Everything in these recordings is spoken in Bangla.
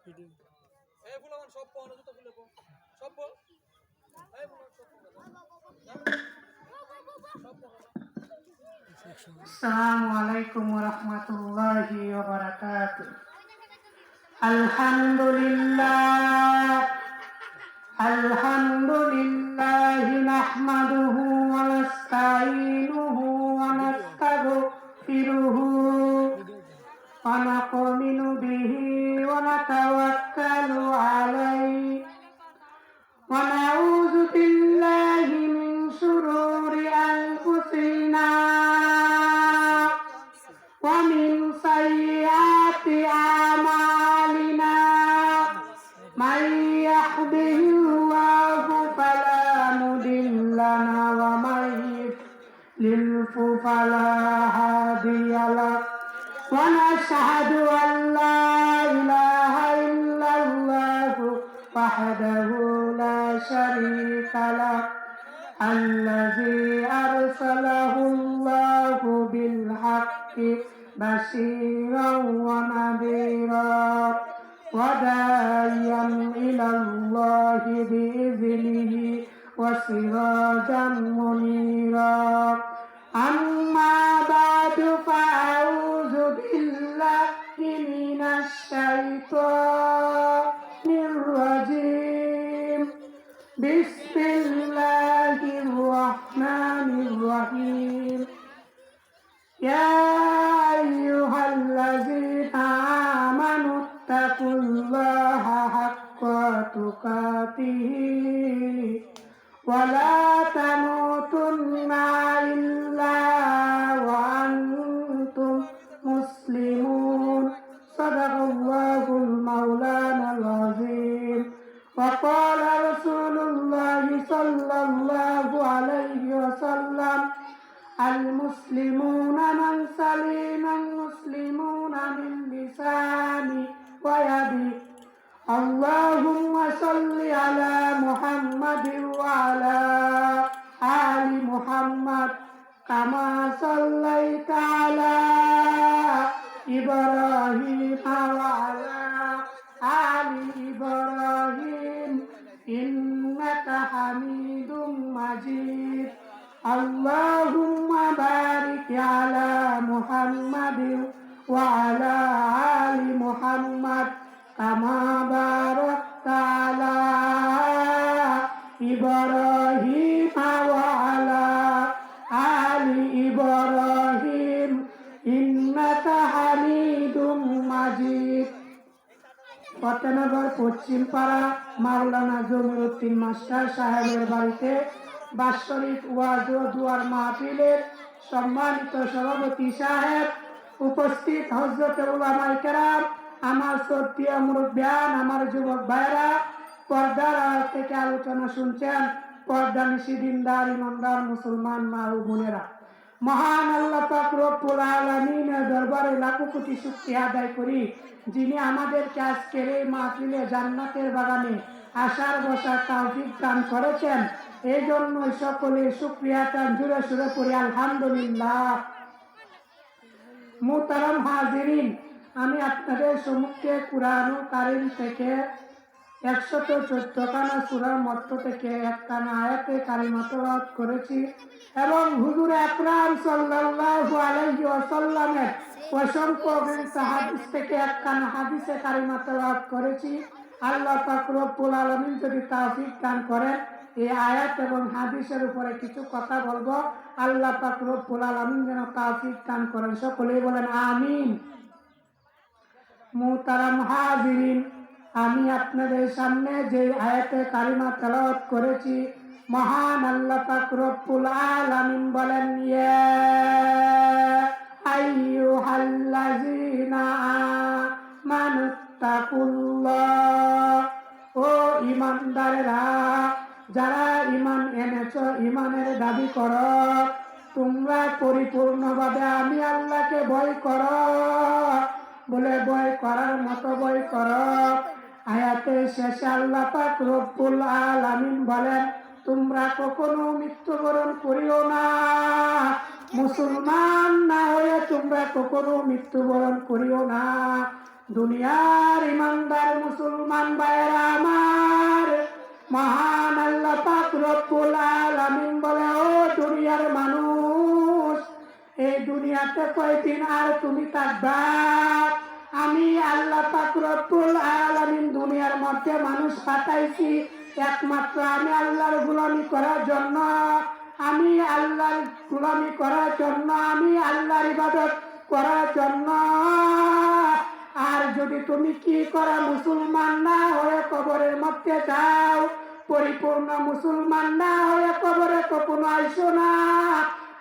এই ফুলামান সব পড়া জুতা খুলে পড় সব পড় এই ফুলামান সব পড় Assalamu alaikum warahmatullahi wabarakatuh. Alhamdulillah nahmaduhu wa nasta'inuhu wa nastaghfiruhu wa nu'minu bihi wa natawakkalu alayhi wa na'udzu billahi min shururi anfusina ومن سيئات أعمالنا من يهده الله فلا مضل له ومن يضلل فلا هادي له ونشهد أن لا إله إلا الله وحده لا شريك له الذي أرسله الله بالحق بشيرا ونذيرا وداعيا إلى الله بإذنه وسراجا منيرا أما بعد فأعوذ بالله من الشيطان الرجيم بسم الله الرحمن الرحيم يا أيها الذين آمنوا اتقوا الله حق تقاته ولا تموتن إلا وأنتم مسلمون صدق الله المولانا العظيم وقال رسول الله صلى الله عليه وسلم المسلمون من سلم المسلمون من لسانه ويده اللهم صل على محمد وعلى آل محمد كما صليت على إبراهيم وعلى آل إبراهيم إنك حميد مجيد اللهم بارك على محمد وعلى آل محمد كما باركت على إبراهيم وعلى آل إبراهيم إنك حميد مجيد পটনগর পশ্চিম পাড়া মাওলানা জমিরুদ্দিন মাস্টার সাহেবের বাড়িতে বাৎসরিক ওয়াজ ও দুয়ার মাহফিলের সম্মানিত সভাপতি সাহেব, উপস্থিত হযরত উলামায়ে কেরাম, আমার শ্রদ্ধেয় মুরব্বিয়ান, আমার যুবক ভাইরা, পর্দার আড়াল থেকে আলোচনা শুনছেন পর্দানিশী দিনদার ইমানদার মুসলমান মা ও বোনেরা, মহান আল্লাহ পাক রব্বুল আলামিনের দরবারে লাখো কোটি শুকরিয়া আদায় করি, যিনি আমাদেরকে আজকের এই মাহফিলে জান্নাতের বাগানে আসার বসার তৌফিক দান করেছেন। এই জন্য সকলে শুকরিয়াটা জুড়ে সুরে পড়ি আলহামদুলিল্লাহ। মুহতারাম হাজিরিন, আমি আপনাদের সম্মুখে কুরআন কারীম থেকে 114 খানা সূরার মধ্য থেকে একখানা আয়াতে কারিমা তেলাওয়াত করেছি এবং হুজুর আকরাম সাল্লাল্লাহু আলাইহি ওয়াসাল্লামের অসংখ্য হাদিস থেকে একখানা হাদিসে কারিমা তেলাওয়াত করেছি। আল্লাহ পাক রব্বুল আলামিন যদি তৌফিক দান করেন এই আয়াত এবং হাদিসের উপরে কিছু কথা বলবো। আল্লাহ পাক রব্বুল আলামিন যেন তৌফিক দান করেন, সকলেই বলেন আমিন। মুহতারাম হাজিরিন, আমি আপনাদের সামনে যে আয়াতে কারিমা তেলাওয়াত করেছি, মহান আল্লাহ পাক রব্বুল আলামিন বলেন ইয়া আইয়ুহাল্লাযীনা আমানুত্তাকুল্লাহ, ও ঈমানদারেরা, যারা ঈমান এনেছো, ঈমানের দাবি করো, তোমরা পরিপূর্ণভাবে আমি আল্লাহকে ভয় করো, বলে ভয় করার মতো ভয় করো। আয়াতের শেষে আল্লাহ পাক রব্বুল আলামিন বলেন তোমরা কখনো মৃত্যুবরণ করিও না, মুসলমান না হয়ে তোমরা কখনো মৃত্যুবরণ করিও না। দুনিয়ার ইমানদার মুসলমান ভাইয়েরা আমার, মহান আল্লাহ পাক রব্বুল আলামিন বলে, ও দুনিয়ার মানুষ, এই দুনিয়াতে কয়দিন আর তুমি থাকবা? আমি আল্লাহ পাক রব্বুল আলামিন দুনিয়ার মধ্যে মানুষ পাঠাইছি একমাত্র আমি আল্লাহর গোলামি করার জন্য, আমি আল্লাহর গোলামি করার জন্য, আমি আল্লাহর ইবাদত করার জন্য। আর যদি তুমি কি করা মুসলমান না হয়ে কবরের মধ্যে যাও, পরিপূর্ণ মুসলমান না হয়ে কবরে কখনো আইসো না।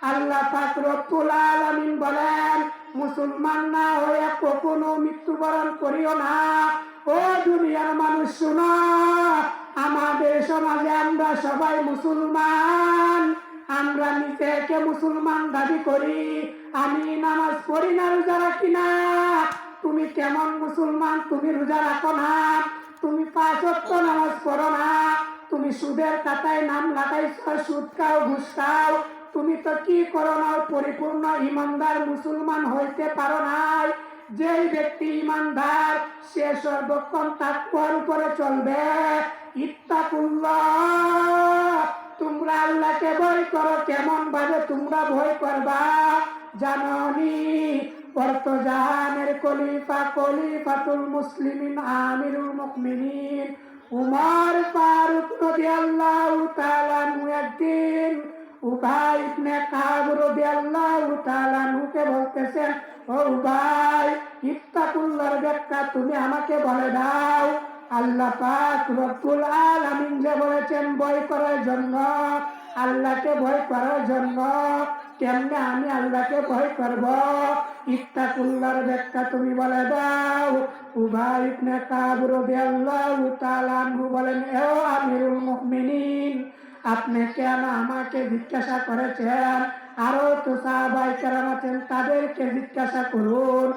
আল্লাহ পাক রব্বুল আলামিন বলেন, মুসলমান না হয়ে কখনো মৃত্যুবরণ করিও না। ও দুনিয়ার মানুষ শোনো, আমাদের সমাজে আমরা সবাই মুসলমান, আমরা নিজেকে মুসলমান দাবি করি। আমি নামাজ পড়ি না, রোজা রাখি না। তুমি কেমন মুসলমান? তুমি রোজা রাখো না, তুমি 5 ওয়াক্ত নামাজ পড়ো না, তুমি সুদের খাতায় নাম লাগাইছ, সুদ খাও, ঘুষ খাও, তুমি তো কি করো না? পরিপূর্ণ ইমানদার মুসলমান হইতে পারো নাই। যেই ব্যক্তি ইমানদার সে সর্বক্ষণ তাকওয়ার উপরে চলবে। ইত্তাকুল্লাহ, তোমরা আল্লাহকে ভয় করো। কেমন ভাবে তোমরা ভয় করবা জানোনি? বর্তজানের খলিফাতুল মুসলিমিন আমিরুল মুমিনিন উমর ফারুক রাদিয়াল্লাহু তাআলা আনহু একদিন উবাই ইবনে কাব রাদিয়াল্লাহু তাআলা আনহুকে বলতেছেন, ও উবাই, ইত্তাকুল্লাহর ব্যাখ্যা তুমি আমাকে বলে দাও। আল্লাহ পাক রব্বুল আলামিন যে বলেছেন ভয় করার জন্য, আল্লাহকে ভয় করার জন্য, কেমনে আমি আল্লাহকে ভয় করব? ইত্তাকুল্লাহর ব্যাখ্যা তুমি বলে দাও। উবাই ইবনে কাব রাদিয়াল্লাহু তাআলা আনহু বলেন, ও আমিরুল মুমিনিন, আপনি কেন আমাকে জিজ্ঞাসা করেছেন? আরো তো সাহাবায়ে কেরাম আছেন, তাদেরকে জিজ্ঞাসা করুন।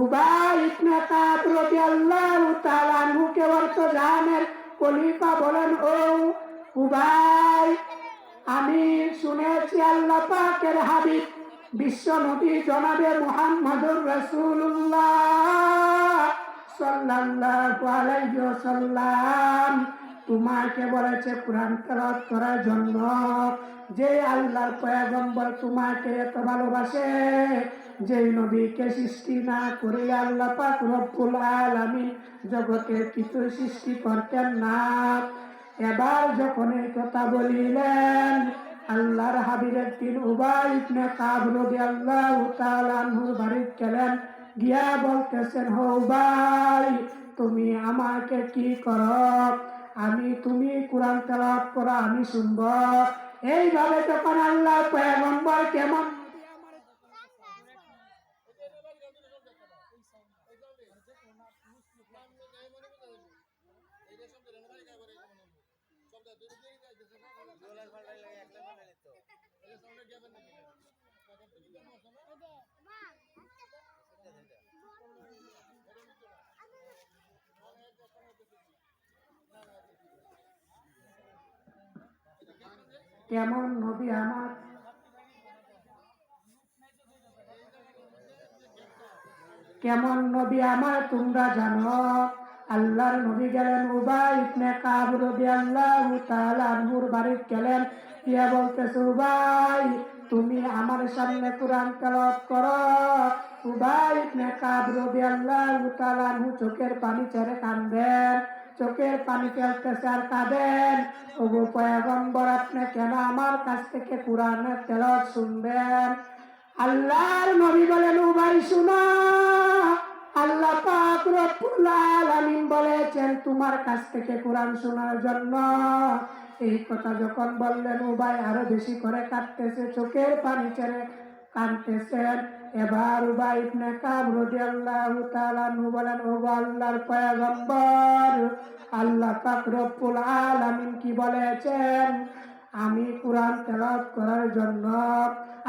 উবাই ইবনে কাব রাদিয়াল্লাহু তাআলা আনহুকে বর্তমানের খলিফা বলেন, ও উবাই, আমি শুনেছি আল্লাহ পাকের হাবিব বিশ্ব নবী জনাবে মুহাম্মদুর রাসূলুল্লাহ সাল্লাল্লাহু আলাইহি ওয়াসাল্লাম তোমাকে বলেছে কোরআন তেলাওয়াত করার জন্য। যে আল্লাহর পয়গম্বর তোমাকে এত ভালোবাসে, যেই নবীকে সৃষ্টি না করে আল্লাহ পাক রব্বুল আলামিন জগতের কিছু সৃষ্টি করতেন না। এবার যখন এই কথা বলিলেন, আল্লাহর হাবিবের দিন উবাই ইবনে কাব রাদিয়াল্লাহু তাআলা আনহুর বাড়িতে গেলেন, গিয়া বলতেছেন, হো উবাই, তুমি আমাকে কি করো? তুমি কোরআন তেলাওয়াত করো, আমি শুনব। এইভাবে যখন আল্লাহর পয়গম্বর কেমন কেমন নবী আমার, কেমন নবী আমার তোমরা জানো। আল্লাহর নবী গেলেন উবাই ইবনে কাব রাদিয়াল্লাহু তাআলা আনহুর বাড়িতে গেলেন, গিয়া বলতেছে, উবাই, তুমি আমার সামনে কোরআন তেলাওয়াত করো। উবাই ইবনে কাব রাদিয়াল্লাহু তাআলা আনহু চোখের পানি ছেড়ে কাঁদেন, চোখের পানি ফেলতেছে আর কাঁদেন। ওগো পয়গম্বর, আপনি কেন আমার কাছ থেকে কোরআনের তেলাওয়াত শুনবেন? আল্লাহর নবী বলেন, উবাই শুনো, আল্লাহ পাক রব্বুল আলামিন বলেছেন তোমার কাছ থেকে কোরআন শোনার জন্য। এই কথা যখন বললেন, উবাই আরো বেশি করে কাঁদতেছে, চোখের পানি ছেড়ে কাঁদতেছেন। এবার উবাই ইবনে কাব রাদিয়াল্লাহু তাআলা আনহু বলেন, ও আল্লাহর পয়গম্বর, আল্লাহ পাক রব্বুল আলামিন কি বলেছেন আমি কোরআন তেলাওয়াত করার জন্য?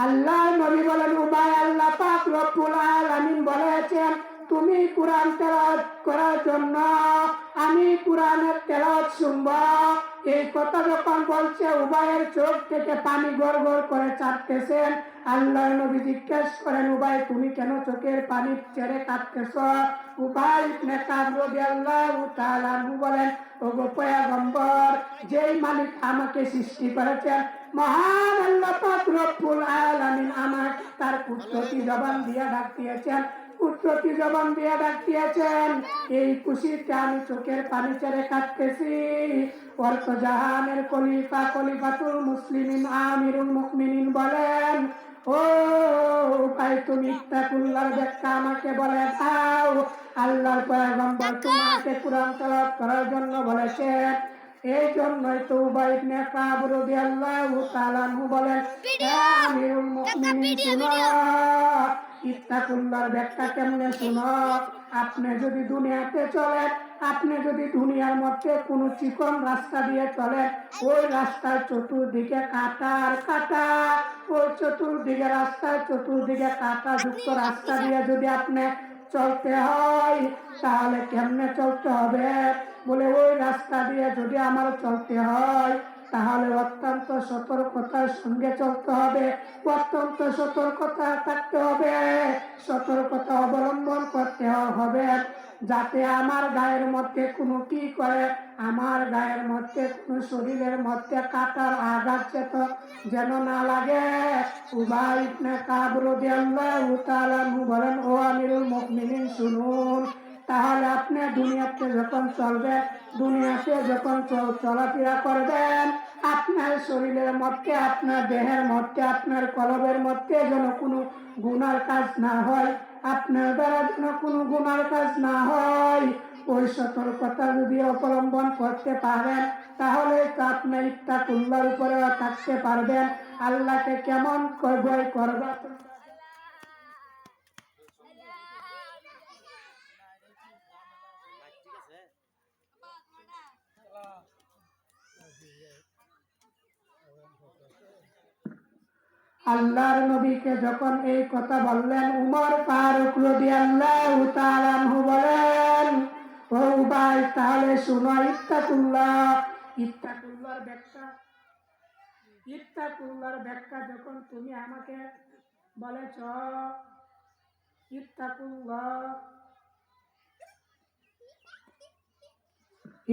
আল্লাহর নবী বলেন, উবাই, আল্লাহ পাক রব্বুল আলামিন বলেছেন তুমি কোরআন তেলাওয়াত করার জন্য, আমি কোরআনের তেলাওয়াত শুনব। এই কথা যখন বলছে উভয়ের চোখ থেকে পানি গড় গড় করে চাটতেছেন। আল্লাহর নবী জিজ্ঞেস করেন, উভয় তুমি কেন চোখের পানি ছেড়ে কাঁদতেছ? উভয় ইবনে কাব রাদিয়াল্লাহু তাআলা আনহু বলেন, ওগো পয়গম্বর, যেই মালিক আমাকে সৃষ্টি করেছেন, মহান আল্লাহ পাক রব্বুল আলামিন আমাকে তার কুদরতি জবান দিয়ে ডাক দিয়েছেন, কুদরতি জবান দিয়ে ডাক দিয়েছেন। এই খুশিতে আমি চোখের পানি ছেড়ে কাঁদতেছি। অর্থ জাহানের খলিফাতুল মুসলিমিন আমিরুল মুমিনিন বলেন, ও ভাই, তুমি ইত্তাকুল্লাহর ব্যাখ্যা আমাকে বলে দাও। আল্লাহর পয়গম্বর তোমাকে কুরআন তেলাওয়াত করার জন্য বলেছেন। এই জন্যই তো উবাই ইবনে কাব রাদিয়াল্লাহু তাআলা আনহু বলেন, হে আমিরুল মুমিনিন, শুনো, ইত্তাকুল্লাহর ব্যাখ্যা কেমনে শুনো। আপনি যদি দুনিয়াতে চলেন, আপনি যদি দুনিয়ার মধ্যে কোন চিকন রাস্তা দিয়ে চলেন, ওই রাস্তার চতুর্দিকে কাঁটা আর কাঁটা, ওই চতুর্দিকে রাস্তার চতুর্দিকে কাঁটা যুক্ত রাস্তা দিয়ে যদি আপনি চলতে হয়, তাহলে কেমনে চলতে হবে? বলে, ওই রাস্তা দিয়ে যদি আমার চলতে হয়, তাহলে অত্যন্ত সতর্কতার সঙ্গে চলতে হবে, অত্যন্ত সতর্কতা থাকতে হবে, সতর্কতা অবলম্বন করতে হবে, যাতে আমার গায়ের মধ্যে কোনো কি করে, আমার গায়ের মধ্যে কোনো শরীরের মধ্যে কাটার আঘাত যেন না লাগে। উবাই ইবনে কাব রাদিয়াল্লাহু তাআলা আনহু বলেন, ও আমিরুল মুমিনিন, শুনুন, তাহলে আপনি দুনিয়াতে যখন চলবেন, দুনিয়াতে যখন চলাফেরা করবেন, আপনার শরীরের মধ্যে, আপনার দেহের মধ্যে, আপনার কলবের মধ্যে যেন কোনো গুনার কাজ না হয়, আপনার দ্বারা যেন কোনো গুনার কাজ না হয়, ওই সতর্কতা যদি অবলম্বন করতে পারেন, তাহলে তো আপনি ইত্তাকুল্লাহর উপরেও থাকতে পারবেন। আল্লাহকে কেমন ভয় করবা? আল্লাহর নবীকে যখন এই কথা বললেন, উমর ফারুক রাদিয়াল্লাহু তাআলা আনহু বলেন, ও ভাই, তাহলে শুনো, ইত্তাকুল্লাহর ব্যাখ্যা, ইত্তাকুল্লাহর ব্যাখ্যা যখন তুমি আমাকে বলেছ,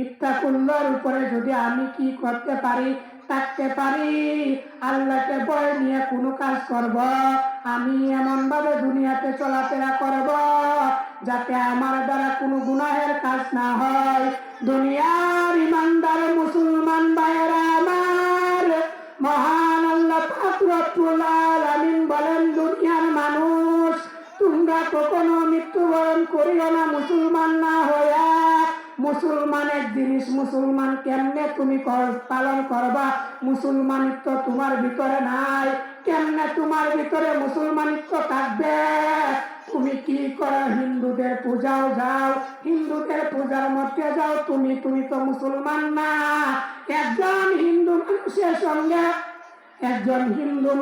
ইত্তাকুল্লাহর উপরে যদি আমি কি করতে পারি, থাকতে পারি, আল্লাহকে ভয় নিয়ে কোনো কাজ করব, আমি এমন ভাবে দুনিয়াতে চলাফেরা করব যাতে আমার দ্বারা কোনো গুনাহের কাজ না হয়। দুনিয়ার ইমানদার মুসলমান ভাইয়েরা আমার, মহান আল্লাহ পাক রব্বুল আলামিন বলেন, দুনিয়ার মানুষ, তোমরা কখনো মৃত্যুবরণ করিও না মুসলমান না হইয়া। মুসলমানের জিনিস মুসলমান কেমনে তুমি পালন করবা? মুসলমানিত্ব তোমার ভিতরে নাই, কেমনে তোমার ভিতরে মুসলমানিত্ব থাকবে? তুমি কি করো? হিন্দুদের পূজাও যাও, হিন্দুদের পূজার মধ্যে যাও, তুমি তো মুসলমান না। একজন হিন্দু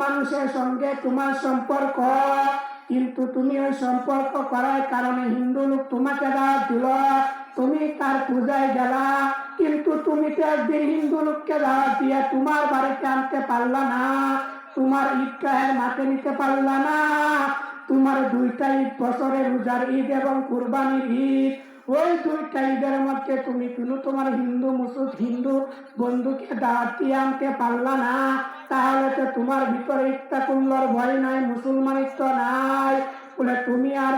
মানুষের সঙ্গে তোমার সম্পর্ক, কিন্তু তুমি ওই সম্পর্ক করার কারণে হিন্দু লোক তোমাকে দাওয়াত দিল, তুমি তার পূজায় গেলা, কিন্তু তুমি তো একদিন হিন্দু লোককে দাওয়াত দিয়ে তোমার বাড়িতে আনতে পারলা না, তোমার ঈদগাহের মাঠে নিতে পারলা না। তোমার দুইটা ঈদ, বছরের রোজার ঈদ এবং কুরবানির ঈদ, ওই দুইটা ঈদের মধ্যে তুমি তোমার হিন্দু বন্ধুকে দাওয়াত দিয়ে আনতে পারলা না, তাহলে তো তোমার ভিতরে ইত্তাকুল্লাহর ভয় নাই, মুসলমানিত্ব নাই। বলে, তুমি আর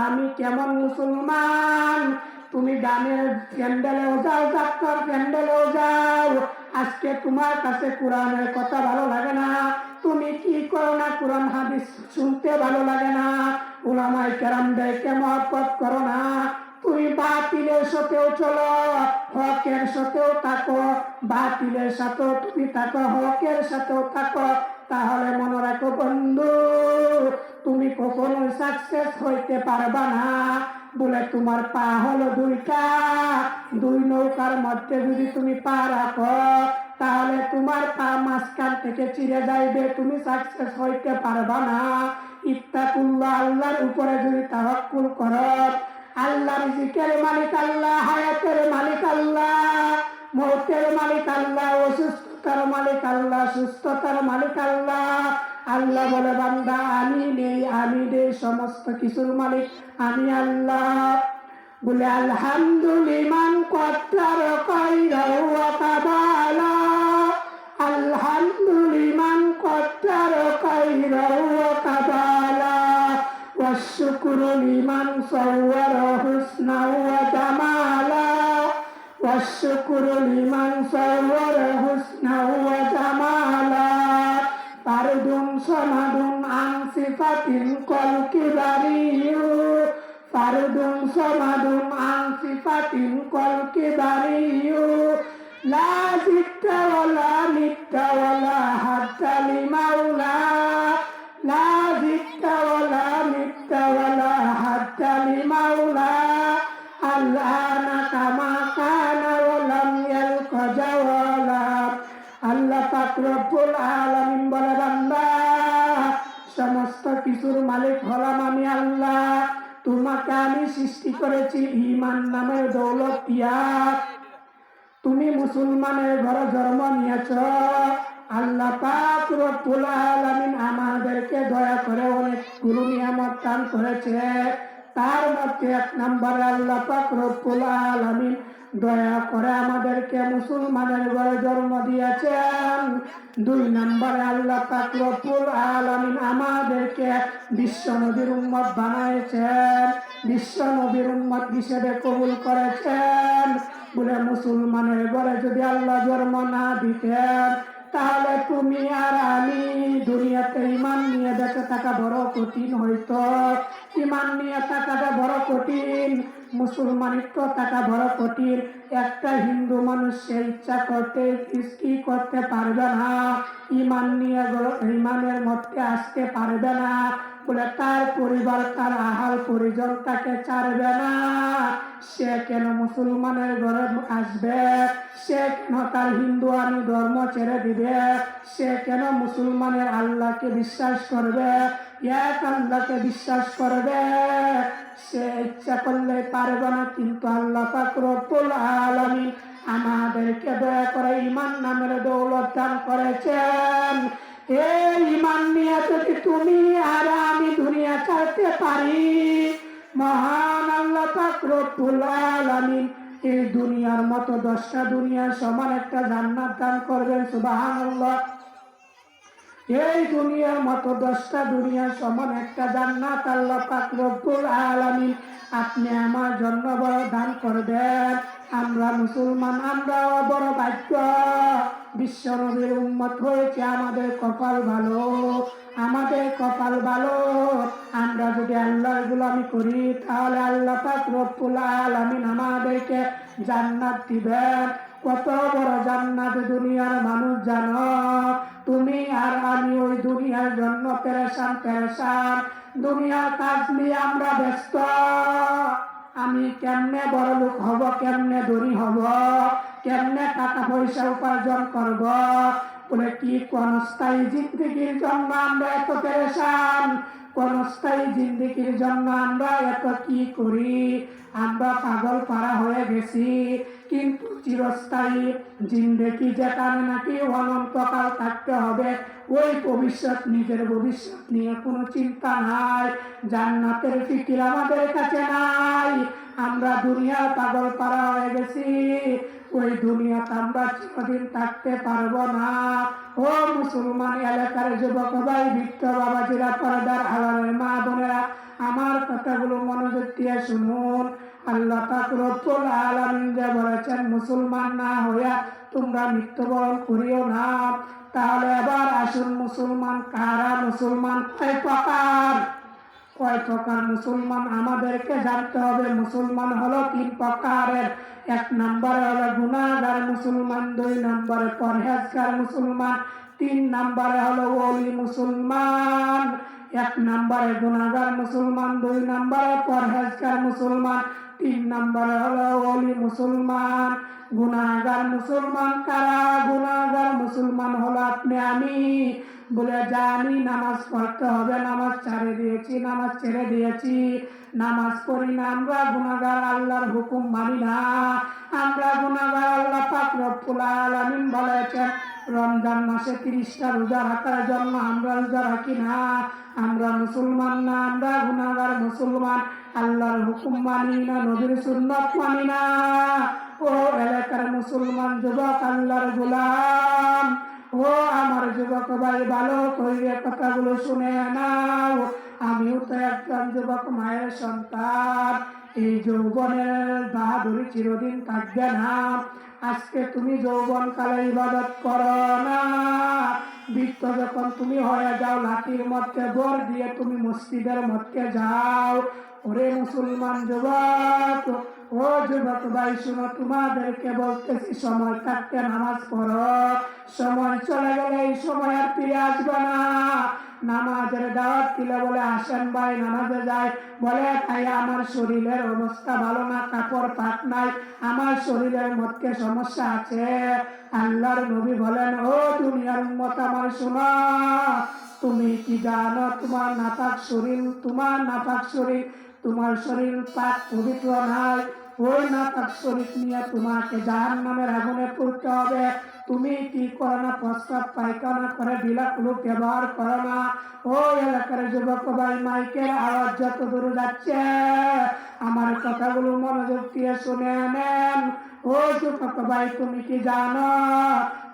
আমি কেমন মুসলমান? তুমি গানের প্যান্ডেলেও যাও, যাত্রার প্যান্ডেলেও যাও, আজকে তোমার কাছে কোরআনের কথা ভালো লাগে না, তুমি কি করো না, কোরআন হাদিস শুনতে ভালো লাগে না, উলামায়ে কেরামদেরকে মহব্বত করো না, তুমি বাতিলের সাথেও চলো, হকের সাথেও থাকো, বাতিলের সাথেও তুমি থাকো, হকের সাথেও থাকো, তাহলে মনে রাখো বন্ধু, তুমি কখনো সাকসেস হইতে পারবা না। বলে, তোমার পা হলো দুইটা, দুই নৌকার মধ্যে যদি তুমি পা রাখো, তাহলে তোমার পা মাঝখান থেকে চিরে যাইবে, তুমি সাকসেস হইতে পারবা না। ইত্তাকুল্লাহ, আল্লাহর উপরে যদি তাওয়াক্কুল করো, আল্লাহ রিজিকের মালিক আল্লাহ, হায়াতের মালিক আল্লাহ, মৌতের মালিক আল্লাহ, মালিক আল্লাহ। আল্লাহ বলে বান্দা আমি নেই, আমি নেই, সমস্ত কিছুর মালিক আমি আল্লাহ। বলে আলহামদুলিমান কদ্দার কাইরাও ওয়া কাবালা, আলহামদুলিমান কদ্দার কাইরাও ওয়া কাবালা, ওয়াশকুরু লিমান সাওয়ারা হুসনাও ওয়া জামালা, ওয়াশকুরু লিমান সাওয়ারা হুসনাও ওয়া জামালা, ফারদুন সামাদুন আন সিফাতিন কল কিবারিয়ু, ফারদুন সামাদুন আন সিফাতিন কল কিবারিয়ু, লা জিত্তা ওয়ালা মিত্তা ওয়ালা হাদ্দা লিমাওলা, লা জিত্তা ওয়ালা মিত্তা ওয়ালা হাদ্দা লিমাওলা, আল্লানা কামা কানা ওয়ালাম ইয়ালকা জাওয়ালা। আল্লাহ পাক রব্বুল আলামিন বলে বান্দা সমস্ত কিছুর মালিক হলাম আমি আল্লাহ। তোমাকে আমি সৃষ্টি করেছি ঈমান নামের দৌলত দিয়া। তুমি মুসলমানের ঘরে জন্ম নিয়েছ। আল্লাহ পাক রব্বুল আলামিন আমাদেরকে দয়া করে অনেকগুলো নিয়ামত দান করেছে। তার মধ্যে এক নম্বরে আল্লাহ পাক রব্বুল আলামিন দয়া করে আমাদেরকে মুসলমানের ঘরে জন্ম দিয়েছেন। দুই নম্বরে আল্লাহ পাক রব্বুল আলামিন আমাদেরকে বিশ্ব নবীর উম্মত বানাইছেন, বিশ্ব নবীর উম্মত হিসেবে কবুল করেছেন। বলে মুসলমানের ঘরে যদি আল্লাহ জন্ম না দিতেন তাহলে তুমি আর আমি দুনিয়াতে ইমান নিয়ে বেঁচে থাকা বড় কঠিন হইতো। ইমান নিয়ে থাকাটা বড় কঠিন, মুসলমানিত্ব থাকা বড় কঠিন। একটা হিন্দু মানুষ সে ইচ্ছা করতে কি করতে পারবে না, ইমান নিয়ে ইমানের মধ্যে আসতে পারবে না। বলে তার পরিবার তার আহাল পরিজন তাকে ছাড়বে না। সে কেন মুসলমানের ঘরে আসবে? সে কেন তার হিন্দু আনি ধর্ম ছেড়ে দিবে? সে কেন মুসলমানের আল্লাহকে বিশ্বাস করবে, এক আল্লাহকে বিশ্বাস করবে? সে ইচ্ছা করলে পারবে না। কিন্তু আল্লাহ পাক রব্বুল আলামিন আমাদেরকে দয়া করে ঈমান নামের দৌলত দান করেছেন। এই ঈমান নিয়ে যদি তুমি আর আমি দুনিয়া ছাড়তে পারি, মহান আল্লাহ পাক রব্বুল আলামিন এই দুনিয়ার মতো 10টা দুনিয়ার সমান একটা জান্নাত দান করবেন। সুবহানাল্লাহ। এই দুনিয়ার মতো 10টা দুনিয়ার সমান একটা জান্নাত আল্লাহ পাক রব্বুল আলামিন আপনি আমার জন্য বড় দান করবেন। আমরা মুসলমান, আমরা বড় ভাগ্য, বিশ্ব নবীর উম্মত হয়েছে। আমাদের কপাল ভালো, আমাদের কপাল ভালো। আমরা যদি আল্লাহর গোলামি করি তাহলে আল্লাহ পাক রব্বুল আলামিন আমাদেরকে জান্নাত দিবেন। কত বড় জান্নাত দুনিয়ার মানুষ জানো? তুমি আর আমি ওই দুনিয়ার জন্য পেরেশান পেরেশান, দুনিয়ার কাজ নিয়ে আমরা ব্যস্ত। আমি কেমনে বড় লোক হব, কেমনে ধনী হব, কেমনে টাকা পয়সা উপার্জন করব, বলে কি ক্ষণস্থায়ী জিন্দগির জন্য আমরা এত পেরেশান, ক্ষণস্থায়ী জিন্দগির জন্য আমরা এত কি করি? আমরা পাগল পারা হয়ে গেছি। কিন্তু চিরস্থায়ী জিন্দগি যেখানে নাকি অনন্তকাল থাকতে হবে, ওই ভবিষ্যৎ, নিজের ভবিষ্যৎ নিয়ে কোনো চিন্তা নাই, জান্নাতের ফিকির আমাদের কাছে নাই। আমরা দুনিয়া পাগল পারা হয়ে গেছি। ওই দুনিয়াতে আমরা চিরদিন থাকতে পারবো না। ও মুসলমান এলাকার যুবক ভাই, বৃদ্ধ বাবাজিরা, পর্দার আড়ালের মা বোনেরা, আমার কথাগুলো মনোযোগ দিয়ে শুনুন। আল্লাহ পাক রব্বুল আলামিন যে বলেছেন মুসলমান না হইয়া তোমরা মৃত্যুবরণ করিও না। তাহলে এবার আসুন, মুসলমান কারা? মুসলমান কয় প্রকার? কয় প্রকার মুসলমান আমাদেরকে জানতে হবে। মুসলমান হলো 3 প্রকারের। 1 নম্বরে হলো গুনাহগার মুসলমান, 2 নম্বরে পরহেজগার মুসলমান, 3 নম্বরে হলো ওলি মুসলমান। 1 নম্বরে গুনাহগার মুসলমান, 2 নম্বরে পরহেজগার মুসলমান, 3 নম্বরে হলো ওলি মুসলমান। গুনাহগার মুসলমান কারা? গুনাহগার মুসলমান হলো আপনি আমি। বলে জানি নামাজ পড়তে হবে, নামাজ ছেড়ে দিয়েছি, নামাজ পড়ি না, আমরা গুনাহগার, আল্লাহর হুকুম মানি না, আমরা গুনাহগার। আল্লাহ পাক রব্বুল আলামিন বলেছেন রমজান মাসে 30টা রোজা রাখার জন্য আমরা রোজা রাখি না। আমরা মুসলমান না, আমরা গুনাহগার মুসলমান। আল্লাহর হুকুম মানি না, নবীর সুন্নাত মানি না। ও এলাকার মুসলমান যুবক, আল্লাহর গোলাম, ও আমার যুবক ভাই, ভালো করে কথাগুলো শুনে নাও। আমিও তো একজন যুবক মায়ের সন্তান। এই যৌবনের বাহাদুরি চিরদিন থাকবে না। আজকে তুমি যৌবন কালে ইবাদত করো না, বৃদ্ধ যখন তুমি হয়ে যাও, লাঠির মধ্যে ভর দিয়ে তুমি মসজিদের মধ্যে যাও। ওরে মুসলমান যুবক, ও যুবক ভাই শুনো, তোমাদেরকে বলতেছি, সময় থাকতে নামাজ পড়ো। সময় চলে গেলে এই সময় আর ফিরে আসবে না। নামাজের দাওয়াত দিলে বলে আসেন ভাই নামাজে যায়, বলে তাই আমার শরীরের অবস্থা ভালো না, কাপড় পাক নাই, আমার শরীরের মধ্যে সমস্যা আছে। আল্লাহর নবী বলেন, ও দুনিয়ার উম্মত আমার শোনো, তুমি কি জানো তোমার নাপাক শরীর, তোমার শরীর পাক পবিত্র নয়। ওই নাপাক শরীর নিয়ে তোমাকে জাহান্নামের আগুনে পড়তে হবে। তুমি কি করো না, প্রস্তাব পায়খানা করে বিলাগুলো ব্যবহার করো না। ওই এলাকার যুবক ভাই, মাইকের আওয়াজ যত দূর যাচ্ছে, আমার কথাগুলো মনোযোগ দিয়ে শুনে নেন। ও যুবক ভাই, তুমি কি জানো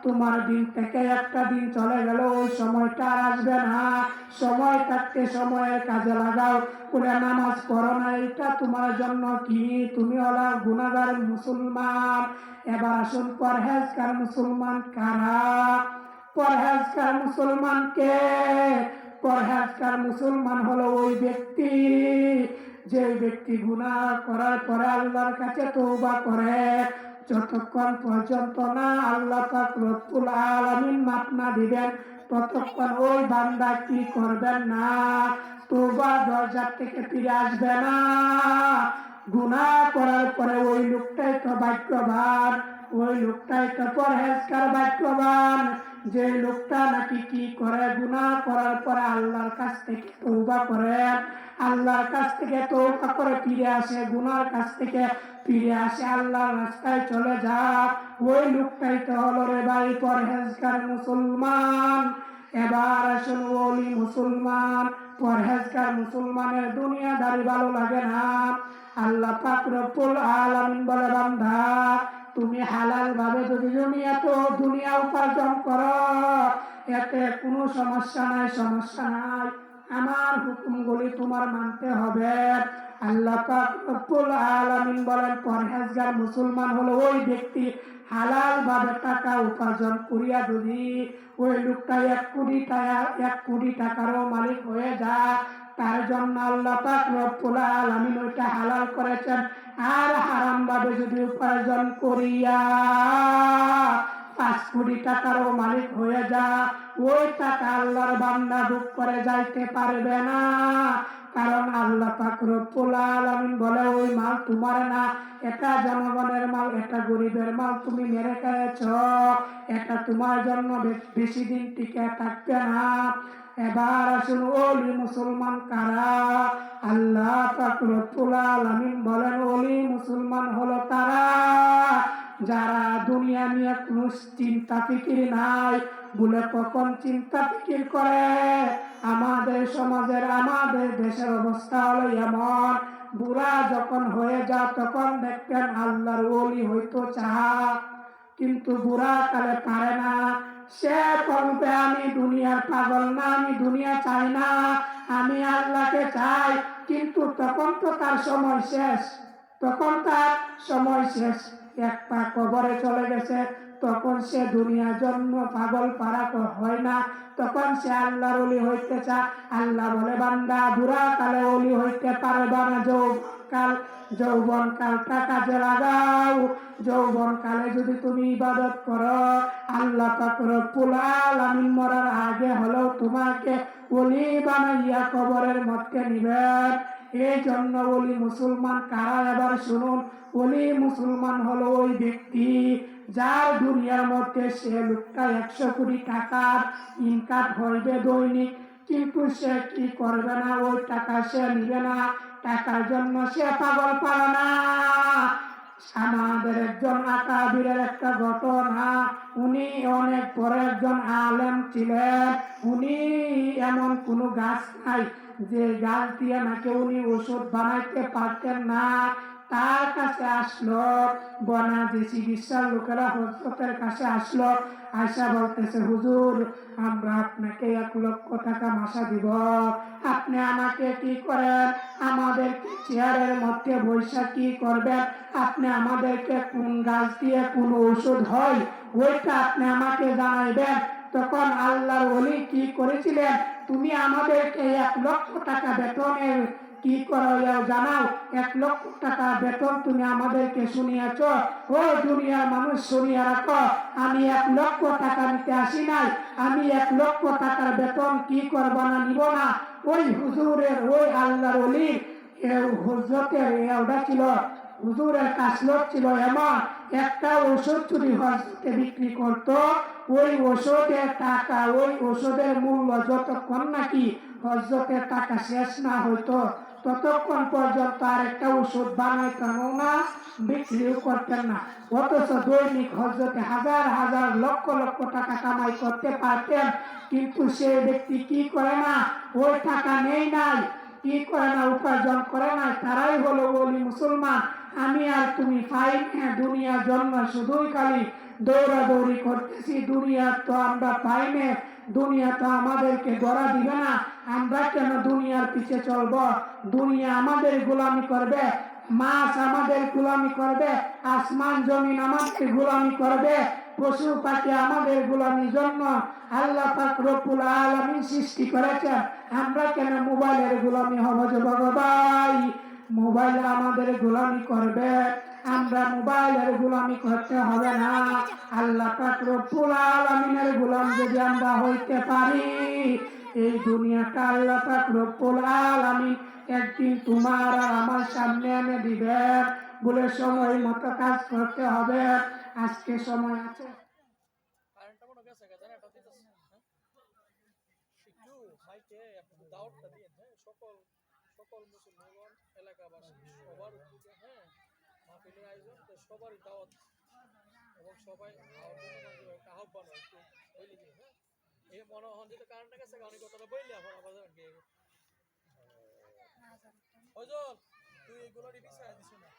তোমার দিন থেকে একটা দিন চলে গেল, ওই সময়টা আর আসবে না। সময় থাকতে সময়ের কাজে লাগাও। বলে নামাজ পড়ো না, এটা তোমার জন্য কি? তুমি হলো গুনাহগার মুসলমান। এবার আসুন, পরহেজগার মুসলমান কারা? পরহেজগার মুসলমান কে? পরহেজগার মুসলমান হলো ওই ব্যক্তি, যে ব্যক্তি গুনাহ করার পরে আল্লাহর কাছে তওবা করে, যতক্ষণ পর্যন্ত না আল্লাহ পাক রব্বুল আলামিন মাফ না দিবেন, ততক্ষণ ওই বান্দা কি করবেন না, তওবার দরজা থেকে ফিরে আসবে না। গুনাহ করার পরে ওই লোকটাই তো ভাগ্যবান, ওই লোকটাই তো পরহেজগার ভাগ্যবান, যে লোকটা নাকি কি করে, গুনাহ করার পরে আল্লাহর কাছ থেকে তওবা করে, আল্লাহর কাছ থেকে তওবা করে ফিরে আসে, গুনাহর কাছ থেকে ফিরে আসে, আল্লাহর রাস্তায় চলে যায়, ওই লোকটাই তো হলো রে ভাই পরহেজগার মুসলমান। এবার আসুন, ওলি মুসলমান, পরহেজগার মুসলমানের দুনিয়াদারি ভালো লাগে না। আল্লাহ পাক রব্বুল আলামিন বলে, বান্দা তুমি হালাল ভাবে যদি দুনিয়া উপার্জন করো, এতে কোনো সমস্যা নাই। আমার হুকুমগুলি তোমার মানতে হবে। আল্লাহ পাক রব্বুল আলামিন বলেন, পরহেজগার মুসলমান হলো ওই ব্যক্তি হালাল ভাবে টাকা উপার্জন করিয়া যদি ওই লোকটা 1 কোটি টাকারও মালিক হয়ে যায়, তার জন্য আল্লাহ পাক রব্বুল আলামিন ওইটা হালাল করেছেন। আর হারাম ভাবে যদি উপার্জন করিয়া 5 কোটি টাকারও মালিক হয়ে যায়, ওই টাকা আল্লাহর বান্দা ভোগ করে যাইতে পারবে না। কারণ আল্লাহ পাক রব্বুল আলামিন বলে, ওই মাল তোমার না, এটা জনগণের মাল, এটা গরিবের মাল, তুমি মেরে খেয়েছো, এটা তোমার জন্য বেশি দিন টিকে থাকবে না। এবার আসুন, ওলি মুসলমান কারা? আল্লাহ পাক রব্বুল আলামিন বলেন, ওলি মুসলমান হলো তারা যারা দুনিয়া নিয়ে কোনো চিন্তা ফিকির নাই। বলে কখন চিন্তা ফিকির করে? আমাদের সমাজের, আমাদের দেশের অবস্থা হলো এমন, বুড়া যখন হয়ে যায় তখন দেখবেন আল্লাহর ওলি হইতো চায়, কিন্তু বুড়া কালে পারে না। সে বলবে, আমি দুনিয়ার পাগল না, আমি দুনিয়া চাই না, আমি আল্লাহকে চাই, কিন্তু তখন তো তার সময় শেষ, এক পা কবরে চলে গেছে, তখন সে দুনিয়ার জন্য পাগল পারা হয় না, তখন সে আল্লাহর ওলি হইতে চায়। আল্লাহ বলে, বান্দা বুড়া কালে ওলি হইতে পারবে না, যৌবন কালটা কাজে লাগাও। যৌবন কালে যদি তুমি ইবাদত করো, আল্লাহ পাক রব্বুল আলামিন মরার আগে হলেও তোমাকে ওলি বানাইয়া কবরের মধ্যে নিবেন। এই জন্য ওলি মুসলমান কারা? এবার শুনুন, ওলি মুসলমান হলো ওই ব্যক্তি যার দুনিয়ার মধ্যে সে লোকটা 100 কোটি টাকার ইনকাম হইবে দৈনিক, কিন্তু সে কি করবে না, ওই টাকা সে নিবে না, টাকার জন্য সে পাগল পারে না, আমাদের একজন আকাবিরের একটা ঘটনা, উনি অনেক বড় একজন আলেম ছিলেন। উনি এমন কোনো গাছ নাই যে গাছ দিয়ে নাকি উনি ওষুধ বানাইতে পারতেন না। তার কাছে আসলো বনাদি চিকিৎসার লোকেরা, হজরতের কাছে আসলো, আয়সা বলতেছে, হুজুর আমরা আপনাকে 1,00,000 টাকা মাসা দিব, আপনি আমাকে কি করেন, আমাদেরকে চেয়ারের মধ্যে বৈশা কি করবেন, আপনি আমাদেরকে কোন গাছ দিয়ে কোন ওষুধ হয় ওইটা আপনি আমাকে জানাইবেন। তখন আল্লাহর ওলি কি করেছিলেন, তুমি আমাদেরকে 1,00,000 টাকা বেতনের কি করো জানাও, 1,00,000 টাকা বেতন তুমি আমাদেরকে শুনিয়েছ। ও দুনিয়ার মানুষ শুনিয়ে রাখো, আমি 1,00,000 টাকা নিতে আসি নাই, আমি 1,00,000 টাকার বেতন কি করবো না, নিব না। ওই হুজুরের, ওই আল্লাহর ওলির হজরতের ওটা ছিল, হুজুরের কাসলত ছিল এমন, একটা ওষুধ যদি হজরতে বিক্রি করতো, ওই ওষুধের টাকা, ওই ওষুধের মূল্য যতক্ষণ নাকি হজরতের টাকা শেষ না হইতো ততক্ষণ পর্যন্ত আর একটা ওষুধ বানাইতেন না, বিক্রিও করতেন না। অথচ দৈনিক হজরতে হাজার হাজার লক্ষ লক্ষ টাকা কামাই করতে পারতেন, কিন্তু সেই ব্যক্তি কি করে না, ওই টাকা নেই নাই, কি করে না, উপার্জন করে নাই। তারাই হলো বলি মুসলমান। আমি আর তুমি পাই না দুনিয়ার জন্য, শুধুই খালি দৌড়াদৌড়ি করতেছি। দুনিয়া তো আমরা পাই না, দুনিয়া তো আমাদেরকে গড়া দিবে না, আমরা কেন দুনিয়ার পিছে চলবো? দুনিয়া আমাদের গোলামি করবে, মাছ আমাদের গোলামি করবে, আসমান জমিন আমাদের গোলামি করবে, পশু পাখি আমাদের গোলামির জন্য আল্লাহ পাক রব্বুল আলামিন সৃষ্টি করেছেন। আমরা কেন মোবাইলের গোলামি হব? যুবক ভাই, মোবাইল আমাদের গোলামি করবে, আমরা মোবাইলের গোলামি করতে হবে না। আল্লাহ পাক রব্বুল আলামিনের গোলাম যদি আমরা হইতে পারি, এই দুনিয়াটা আল্লাহ পাক রব্বুল আলামিন একদিন তোমার আর আমার সামনে এনে দিবেন। বলে সময় মতো কাজ করতে হবে। আজকে সময় আছে। কারেন্টটা মনে গেছে গেছে না, এটা দিতেছে হ্যাঁ, একটু মাইকে আপনি দাওয়াতটা দিয়ে, হ্যাঁ, সকল সকল মুসলমান এলাকাবাসী সবার উদ্যোগে, হ্যাঁ, মাহফিলের আয়োজন তো সবারই দাওয়াত, এবং সবাই একটা আহ্বান একটু বইলে গিয়ে, হ্যাঁ, এই মনে হন যেটা কারেন্টটা গেছে অনেক কথাটা বইলে এখন আবার গিয়ে ওজন তুই এগুলো বিষয় দিস না।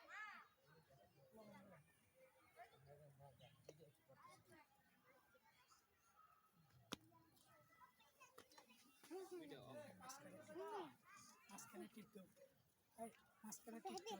মাঝখানে টিপতে, মাঝখানে টিপতে।